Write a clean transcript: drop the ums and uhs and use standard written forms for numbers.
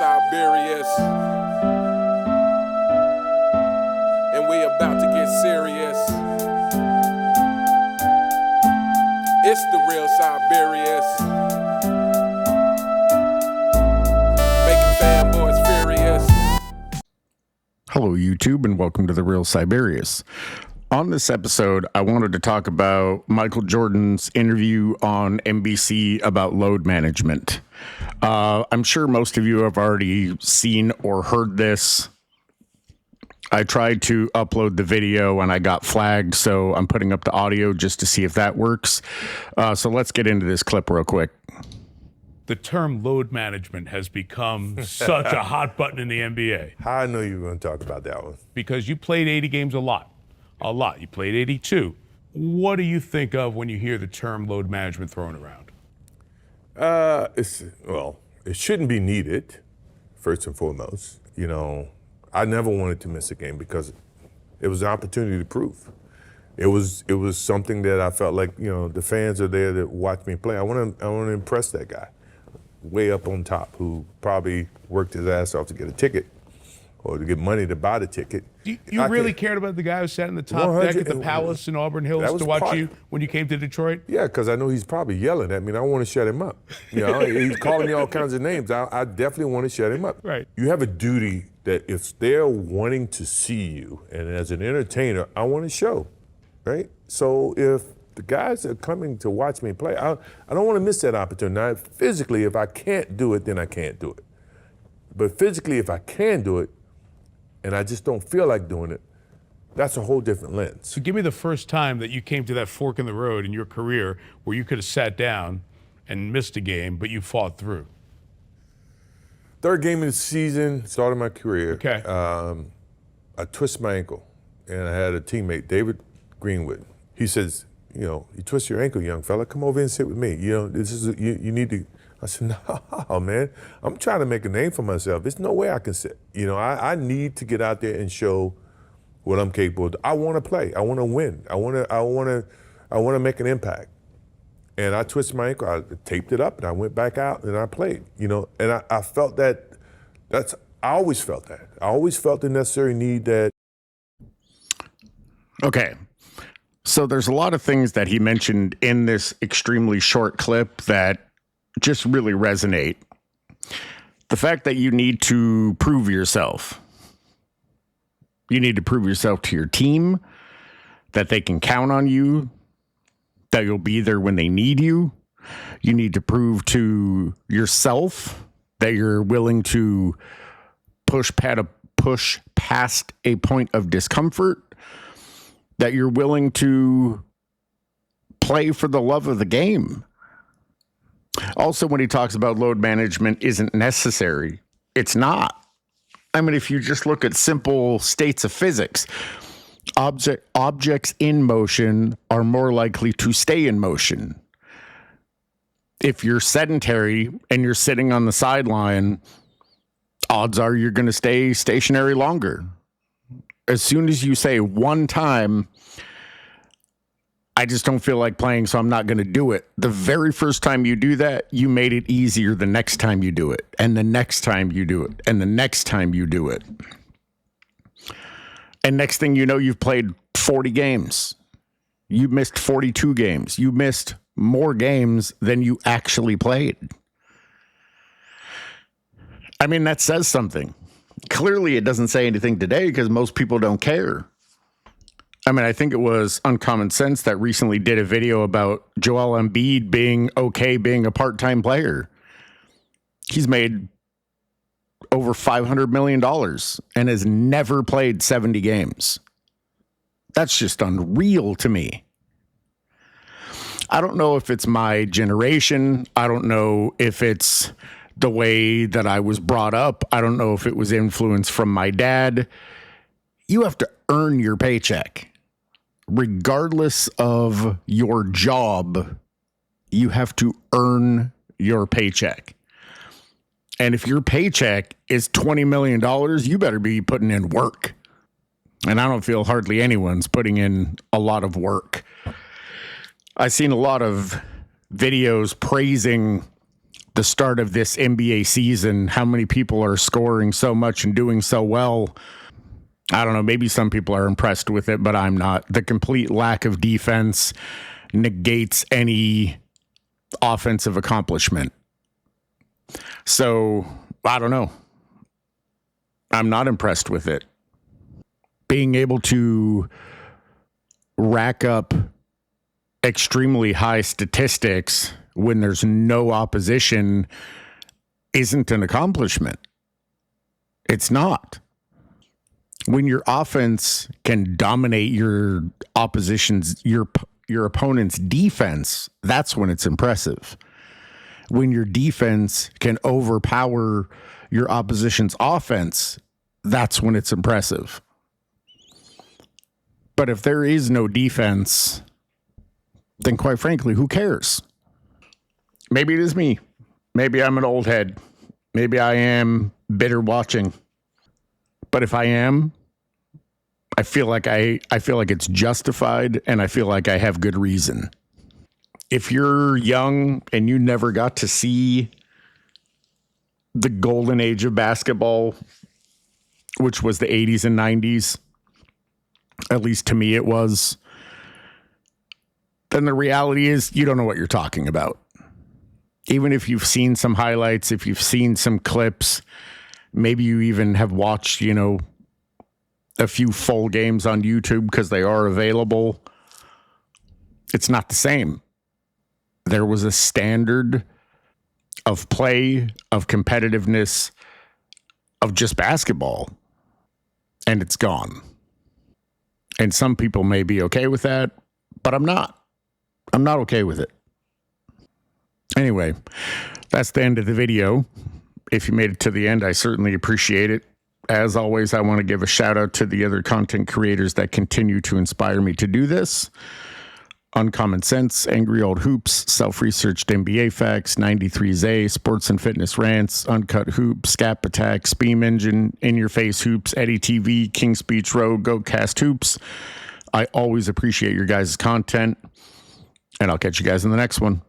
Siberius, and we about to get serious. It's the real Siberius, making fanboys furious. Hello, YouTube, and welcome to The Real Siberius. On this episode, I wanted to talk about Michael Jordan's interview on NBC about load management. I'm sure most of you have already seen or heard this. I tried to upload the video and I got flagged, so I'm putting up the audio just to see if that works. So let's get into this clip real quick. The term load management has become such a hot button in the NBA How I know you were going to talk about that one. because you played 80 games a lot. You played 82. What do you think of when you hear the term load management thrown around? It shouldn't be needed, first and foremost. You know, I never wanted to miss a game because it was an opportunity to prove. It was something that I felt like, you know, the fans are there to watch me play. I want to impress that guy way up on top who probably worked his ass off to get a ticket or to get money to buy the ticket. You really cared about the guy who sat in the top deck at the Palace in Auburn Hills to watch you when you came to Detroit? Yeah, because I know he's probably yelling at me, and I want to shut him up. You know, he's calling me all kinds of names. I definitely want to shut him up. Right. You have a duty that if they're wanting to see you, and as an entertainer, I want to show, right? So if the guys are coming to watch me play, I don't want to miss that opportunity. Now, physically, if I can't do it, then I can't do it. But physically, if I can do it, and I just don't feel like doing it, that's a whole different lens. So give me the first time that you came to that fork in the road in your career where you could have sat down and missed a game, but you fought through. Third game of the season, started my career. Okay. I twist my ankle, and I had a teammate, David Greenwood. He says, you know, you twist your ankle, young fella, come over and sit with me. You know, this is you need to. I said, no, man, I'm trying to make a name for myself. There's no way I can sit. You know, I need to get out there and show what I'm capable of. I want to play. I want to win. I want to make an impact. And I twisted my ankle. I taped it up, and I went back out, and I played. You know, and I felt that. I always felt that. I always felt the necessary need that. Okay. So there's a lot of things that he mentioned in this extremely short clip that just really resonate. The fact that you need to prove yourself. You need to prove yourself to your team, that they can count on you, that you'll be there when they need you. You need to prove to yourself that you're willing to push past a point of discomfort, that you're willing to play for the love of the game. Also, when he talks about load management isn't necessary, it's not. I mean, if you just look at simple states of physics, objects in motion are more likely to stay in motion. If you're sedentary and you're sitting on the sideline, odds are you're going to stay stationary longer. As soon as you say one time, I just don't feel like playing, so I'm not going to do it. The very first time you do that, you made it easier the next time you do it, and the next time you do it, and the next time you do it. And next thing you know, you've played 40 games. You missed 42 games. You missed more games than you actually played. I mean, that says something. Clearly, it doesn't say anything today because most people don't care. I mean, I think it was Uncommon Sense that recently did a video about Joel Embiid being okay being a part-time player. He's made over $500 million and has never played 70 games. That's just unreal to me. I don't know if it's my generation. I don't know if it's the way that I was brought up. I don't know if it was influence from my dad. You have to earn your paycheck. Regardless of your job, you have to earn your paycheck. And if your paycheck is $20 million, you better be putting in work. And I don't feel hardly anyone's putting in a lot of work. I've seen a lot of videos praising the start of this NBA season, how many people are scoring so much and doing so well. I don't know, maybe some people are impressed with it, but I'm not. The complete lack of defense negates any offensive accomplishment. So, I don't know. I'm not impressed with it. Being able to rack up extremely high statistics when there's no opposition isn't an accomplishment. It's not. When your offense can dominate your opponent's defense, that's when it's impressive. When your defense can overpower your opposition's offense, that's when it's impressive. But if there is no defense, then quite frankly, who cares? Maybe it is me. Maybe I'm an old head. Maybe I am bitter watching. But if I am, I feel like it's justified, and I feel like I have good reason. If you're young and you never got to see the golden age of basketball, which was the 80s and 90s, at least to me it was, then the reality is you don't know what you're talking about. Even if you've seen some highlights, if you've seen some clips, maybe you even have watched, a few full games on YouTube because they are available. It's not the same. There was a standard of play, of competitiveness, of just basketball, and it's gone. And some people may be okay with that, but I'm not. I'm not okay with it. Anyway, that's the end of the video. If you made it to the end, I certainly appreciate it. As always, I want to give a shout out to the other content creators that continue to inspire me to do this. Uncommon Sense, Angry Old Hoops, Self-Researched NBA Facts, 93Z, Sports and Fitness Rants, Uncut Hoops, Scap Attack, Speam Engine, In Your Face Hoops, Eddie TV, King Speech Row, GoCast Hoops. I always appreciate your guys' content, and I'll catch you guys in the next one.